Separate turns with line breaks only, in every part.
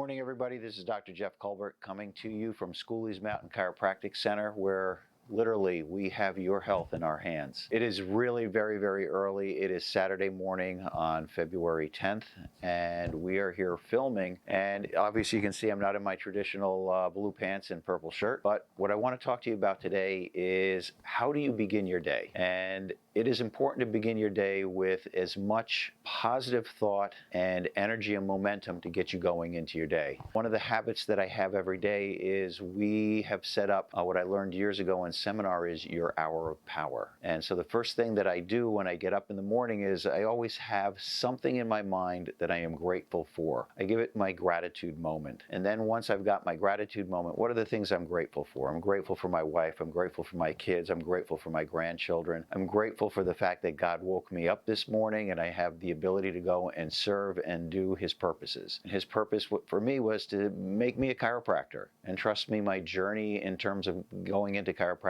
morning, everybody. This is Dr. Jeff Culbert coming to you from Schooley's Mountain Chiropractic Center, where literally we have your health in our hands. It is really very early. It is Saturday morning on February 10th, and we are here filming. And obviously you can see I'm not in my traditional blue pants and purple shirt, but what I want to talk to you about today is how do you begin your day? And it is important to begin your day with as much positive thought and energy and momentum to get you going into your day. One of the habits that I have every day is we have set up what I learned years ago in seminar is your hour of power. And so the first thing that I do when I get up in the morning is I always have something in my mind that I am grateful for. I give it my gratitude moment. And then once I've got my gratitude moment, what are the things I'm grateful for? I'm grateful for my wife. I'm grateful for my kids. I'm grateful for my grandchildren. I'm grateful for the fact that God woke me up this morning and I have the ability to go and serve and do His purposes. And His purpose for me was to make me a chiropractor. And trust me, my journey in terms of going into chiropractic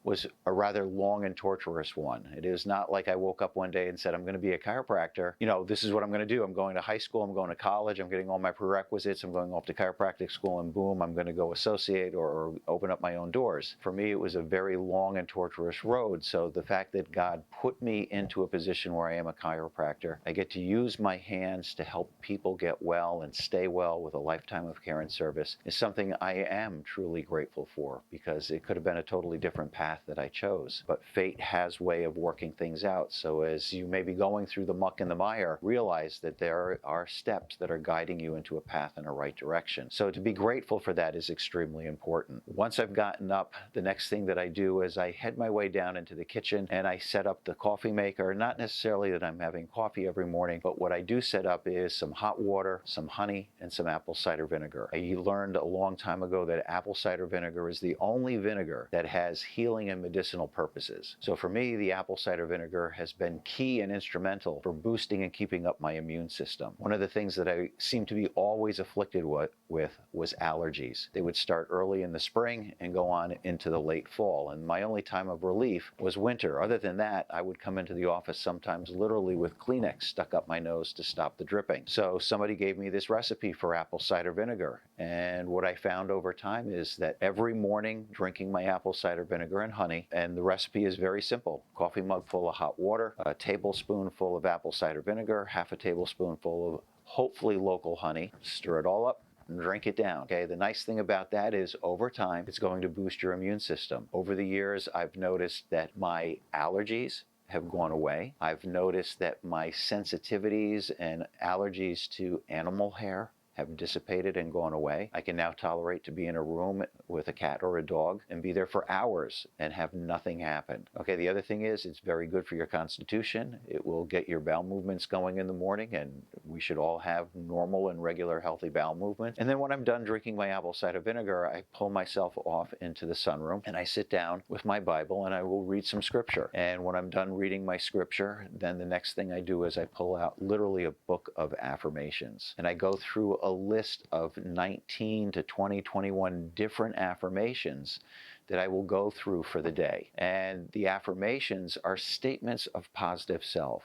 was a rather long and torturous one. It is not like I woke up one day and said, I'm going to be a chiropractor. You know, this is what I'm going to do. I'm going to high school, I'm going to college, I'm getting all my prerequisites, I'm going off to chiropractic school, and boom, I'm going to go associate or open up my own doors. For me, it was a very long and torturous road. So the fact that God put me into a position where I am a chiropractor, I get to use my hands to help people get well and stay well with a lifetime of care and service is something I am truly grateful for, because it could have been a totally different path that I chose. But fate has a way of working things out. So as you may be going through the muck and the mire, realize that there are steps that are guiding you into a path in a right direction. So to be grateful for that is extremely important. Once I've gotten up, the next thing that I do is I head my way down into the kitchen and I set up the coffee maker. Not necessarily that I'm having coffee every morning, but what I do set up is some hot water, some honey, and some apple cider vinegar. I learned a long time ago that apple cider vinegar is the only vinegar that has healing and medicinal purposes. So for me, the apple cider vinegar has been key and instrumental for boosting and keeping up my immune system. One of the things that I seem to be always afflicted with was allergies. They would start early in the spring and go on into the late fall. And my only time of relief was winter. Other than that, I would come into the office sometimes literally with Kleenex stuck up my nose to stop the dripping. So somebody gave me this recipe for apple cider vinegar. And what I found over time is that every morning drinking my apple cider vinegar and honey, and the recipe is very simple. Coffee mug full of hot water, a tablespoonful of apple cider vinegar, half a tablespoonful of hopefully local honey. Stir it all up and drink it down. Okay, the nice thing about that is over time, it's going to boost your immune system. Over the years, I've noticed that my allergies have gone away. I've noticed that my sensitivities and allergies to animal hair have dissipated and gone away. I can now tolerate to be in a room with a cat or a dog and be there for hours and have nothing happen. Okay, the other thing is it's very good for your constitution. It will get your bowel movements going in the morning, and we should all have normal and regular healthy bowel movements. And then when I'm done drinking my apple cider vinegar, I pull myself off into the sunroom and I sit down with my Bible and I will read some scripture. And when I'm done reading my scripture, then the next thing I do is I pull out literally a book of affirmations. And I go through a list of 19 to 20, 21 different affirmations that I will go through for the day. And the affirmations are statements of positive self.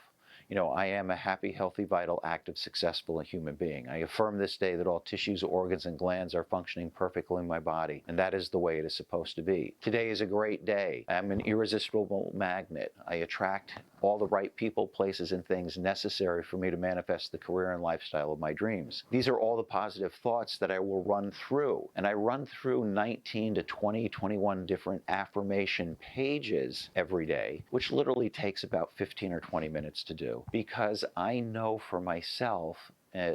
You know, I am a happy, healthy, vital, active, successful human being. I affirm this day that all tissues, organs, and glands are functioning perfectly in my body, and that is the way it is supposed to be. Today is a great day. I'm an irresistible magnet. I attract all the right people, places, and things necessary for me to manifest the career and lifestyle of my dreams. These are all the positive thoughts that I will run through. And I run through 19 to 20, 21 different affirmation pages every day, which literally takes about 15 or 20 minutes to do. Because I know for myself,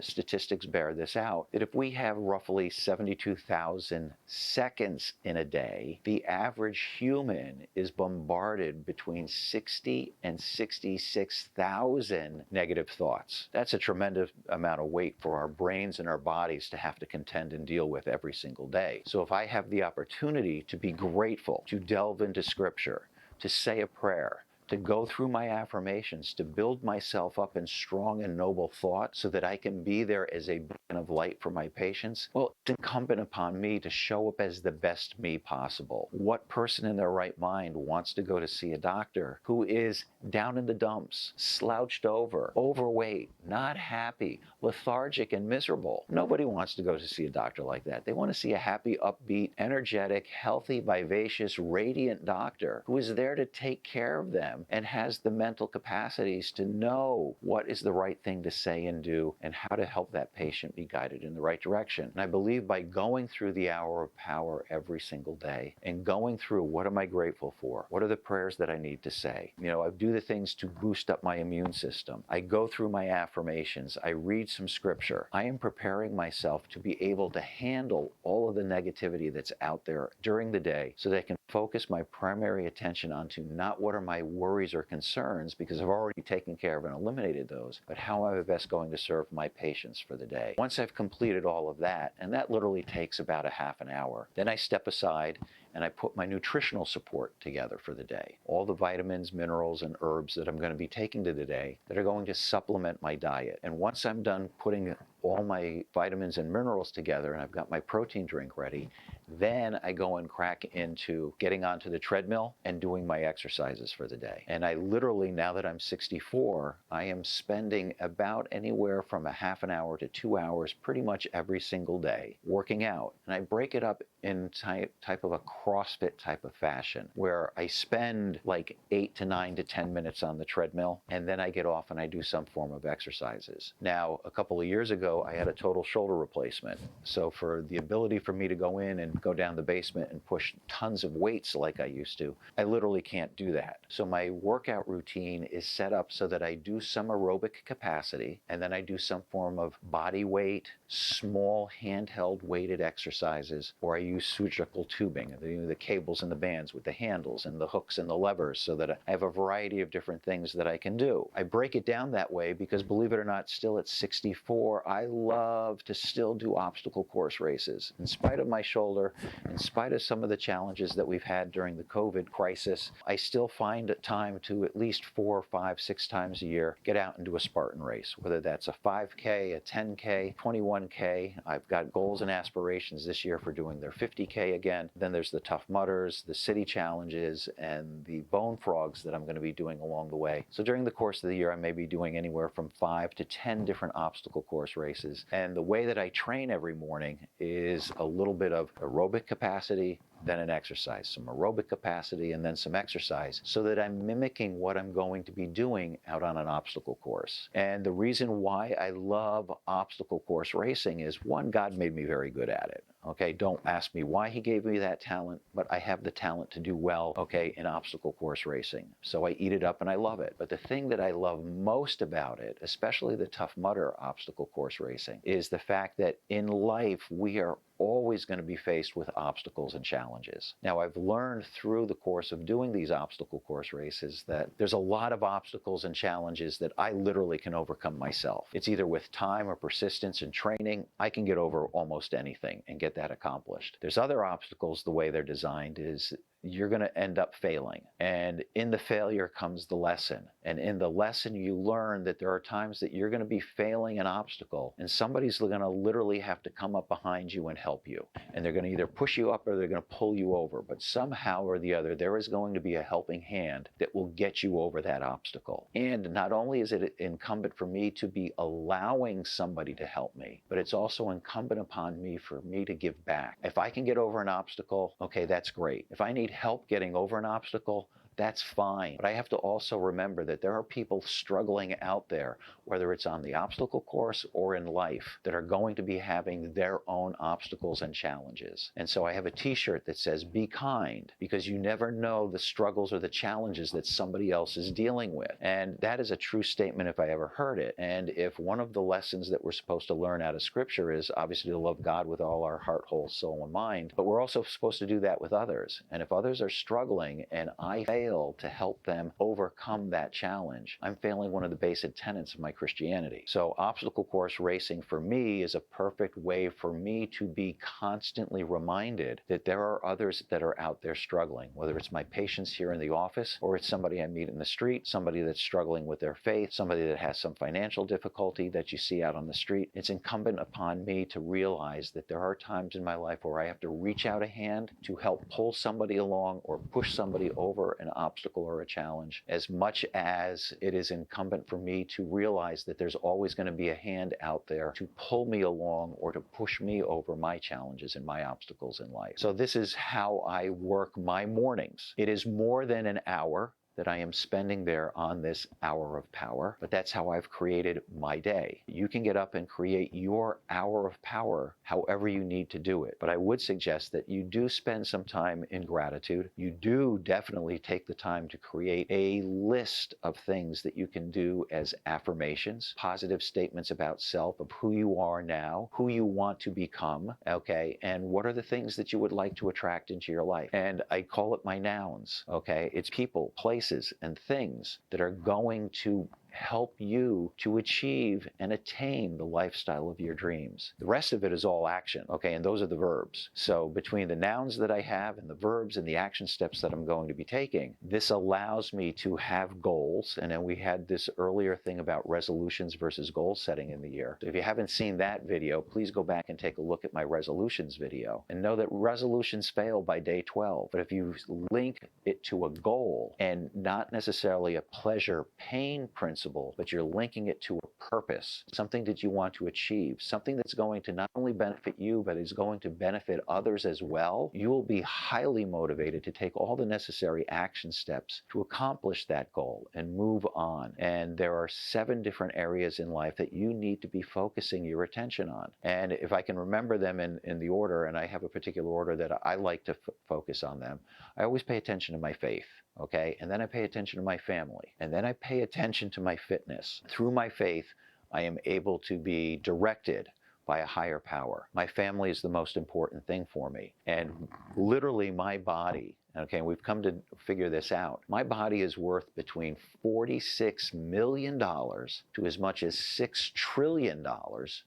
statistics bear this out, that if we have roughly 72,000 seconds in a day, the average human is bombarded between 60 and 66,000 negative thoughts. That's a tremendous amount of weight for our brains and our bodies to have to contend and deal with every single day. So if I have the opportunity to be grateful, to delve into scripture, to say a prayer, to go through my affirmations, to build myself up in strong and noble thought so that I can be there as a beacon of light for my patients, well, it's incumbent upon me to show up as the best me possible. What person in their right mind wants to go to see a doctor who is down in the dumps, slouched over, overweight, not happy, lethargic and miserable. Nobody wants to go to see a doctor like that. They want to see a happy, upbeat, energetic, healthy, vivacious, radiant doctor who is there to take care of them and has the mental capacities to know what is the right thing to say and do and how to help that patient be guided in the right direction. And I believe by going through the hour of power every single day and going through what am I grateful for? What are the prayers that I need to say? I do the things to boost up my immune system. I go through my affirmations. I read some scripture. I am preparing myself to be able to handle all of the negativity that's out there during the day so that I can focus my primary attention onto not what are my worries or concerns, because I've already taken care of and eliminated those, but how am I best going to serve my patients for the day. Once I've completed all of that, and that literally takes about a half an hour, then I step aside and I put my nutritional support together for the day. All the vitamins, minerals, and herbs that I'm going to be taking to the day that are going to supplement my diet. And once I'm done putting all my vitamins and minerals together and I've got my protein drink ready, then I go and crack into getting onto the treadmill and doing my exercises for the day. And I literally, now that I'm 64, I am spending about anywhere from a half an hour to 2 hours pretty much every single day working out. And I break it up in type of a CrossFit type of fashion, where I spend like 8 to 9 to 10 minutes on the treadmill, and then I get off and I do some form of exercises. Now, a couple of years ago, I had a total shoulder replacement. So for the ability for me to go in and go down the basement and push tons of weights like I used to, I literally can't do that. So my workout routine is set up so that I do some aerobic capacity, and then I do some form of body weight, small handheld weighted exercises, or I use surgical tubing, the cables and the bands with the handles and the hooks and the levers, so that I have a variety of different things that I can do. I break it down that way because, believe it or not, still at 64, I love to still do obstacle course races. In spite of my shoulder, in spite of some of the challenges that we've had during the COVID crisis, I still find time to at least 4, 5, 6 times a year get out and do a Spartan race, whether that's a 5K, a 10K, 21K. I've got goals and aspirations this year for doing their 50K again. Then there's the Tough Mudders, the city challenges, and the Bone Frogs that I'm going to be doing along the way. So during the course of the year, I may be doing anywhere from 5 to 10 different obstacle course races. And the way that I train every morning is a little bit of aerobic capacity, then an exercise, some aerobic capacity, and then some exercise, so that I'm mimicking what I'm going to be doing out on an obstacle course. And the reason why I love obstacle course racing is, one, God made me very good at it. Okay, don't ask me why he gave me that talent, but I have the talent to do well, okay, in obstacle course racing. So I eat it up and I love it. But the thing that I love most about it, especially the Tough Mudder obstacle course racing, is the fact that in life we are always going to be faced with obstacles and challenges. Now, I've learned through the course of doing these obstacle course races that there's a lot of obstacles and challenges that I literally can overcome myself. It's either with time or persistence and training, I can get over almost anything and get that accomplished. There's other obstacles, the way they're designed is you're going to end up failing. And in the failure comes the lesson. And in the lesson, you learn that there are times that you're going to be failing an obstacle, and somebody's going to literally have to come up behind you and help you. And they're going to either push you up or they're going to pull you over. But somehow or the other, there is going to be a helping hand that will get you over that obstacle. And not only is it incumbent for me to be allowing somebody to help me, but it's also incumbent upon me for me to give back. If I can get over an obstacle, okay, that's great. If I need help getting over an obstacle, that's fine. But I have to also remember that there are people struggling out there, whether it's on the obstacle course or in life, that are going to be having their own obstacles and challenges. And so I have a t-shirt that says, "Be kind," because you never know the struggles or the challenges that somebody else is dealing with. And that is a true statement if I ever heard it. And if one of the lessons that we're supposed to learn out of Scripture is obviously to love God with all our heart, whole soul, and mind, but we're also supposed to do that with others. And if others are struggling and I fail to help them overcome that challenge, I'm failing one of the basic tenets of my Christianity. So obstacle course racing for me is a perfect way for me to be constantly reminded that there are others that are out there struggling, whether it's my patients here in the office or it's somebody I meet in the street, somebody that's struggling with their faith, somebody that has some financial difficulty that you see out on the street. It's incumbent upon me to realize that there are times in my life where I have to reach out a hand to help pull somebody along or push somebody over an obstacle or a challenge, as much as it is incumbent for me to realize that there's always going to be a hand out there to pull me along or to push me over my challenges and my obstacles in life. So this is how I work my mornings. It is more than an hour that I am spending there on this hour of power, but that's how I've created my day. You can get up and create your hour of power however you need to do it. But I would suggest that you do spend some time in gratitude. You do definitely take the time to create a list of things that you can do as affirmations, positive statements about self, of who you are now, who you want to become, okay, and what are the things that you would like to attract into your life. And I call it my nouns, okay? It's people, places, and things that are going to help you to achieve and attain the lifestyle of your dreams. The rest of it is all action, okay? And those are the verbs. So between the nouns that I have and the verbs and the action steps that I'm going to be taking, this allows me to have goals. And then we had this earlier thing about resolutions versus goal setting in the year. So if you haven't seen that video, please go back and take a look at my resolutions video and know that resolutions fail by day 12. But if you link it to a goal and not necessarily a pleasure-pain principle, but you're linking it to a purpose, something that you want to achieve, something that's going to not only benefit you, but is going to benefit others as well, you will be highly motivated to take all the necessary action steps to accomplish that goal and move on. And there are 7 different areas in life that you need to be focusing your attention on. And if I can remember them in the order, and I have a particular order that I like to focus on them, I always pay attention to my faith. Okay, and then I pay attention to my family, and then I pay attention to my fitness. Through my faith, I am able to be directed by a higher power. My family is the most important thing for me, and literally my body, okay, we've come to figure this out. My body is worth between $46 million to as much as $6 trillion,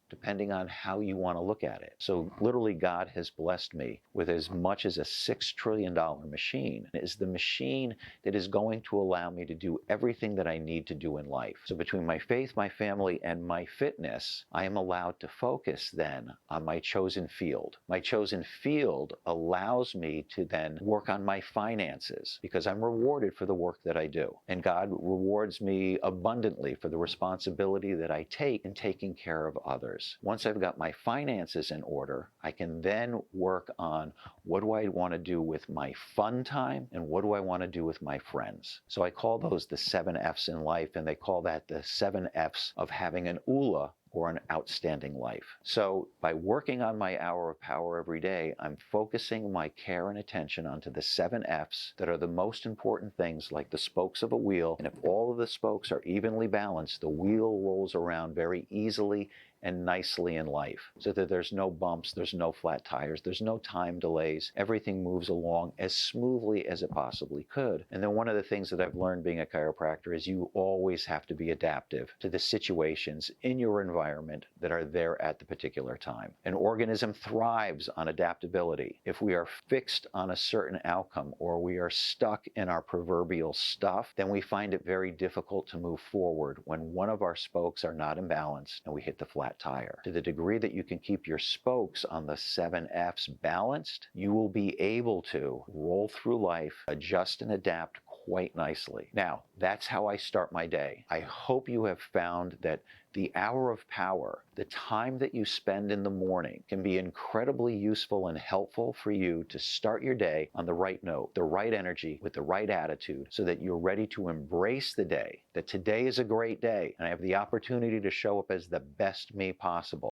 depending on how you want to look at it. So literally God has blessed me with as much as a $6 trillion machine. It is the machine that is going to allow me to do everything that I need to do in life. So between my faith, my family, and my fitness, I am allowed to focus then on my chosen field. My chosen field allows me to then work on my finances because I'm rewarded for the work that I do. And God rewards me abundantly for the responsibility that I take in taking care of others. Once I've got my finances in order, I can then work on what do I want to do with my fun time and what do I want to do with my friends. So I call those the 7 F's in life, and they call that the 7 F's of having an ULA, or an outstanding life. So by working on my hour of power every day, I'm focusing my care and attention onto the 7 F's that are the most important things, like the spokes of a wheel. And if all of the spokes are evenly balanced, the wheel rolls around very easily and nicely in life, so that there's no bumps, there's no flat tires, there's no time delays. Everything moves along as smoothly as it possibly could. And then one of the things that I've learned being a chiropractor is you always have to be adaptive to the situations in your environment that are there at the particular time. An organism thrives on adaptability. If we are fixed on a certain outcome or we are stuck in our proverbial stuff, then we find it very difficult to move forward when one of our spokes are not imbalanced and we hit the flat tire. To the degree that you can keep your spokes on the 7 F's balanced, you will be able to roll through life, adjust and adapt quite nicely. Now, that's how I start my day. I hope you have found that the hour of power, the time that you spend in the morning, can be incredibly useful and helpful for you to start your day on the right note, the right energy, with the right attitude, so that you're ready to embrace the day, that today is a great day, and I have the opportunity to show up as the best me possible.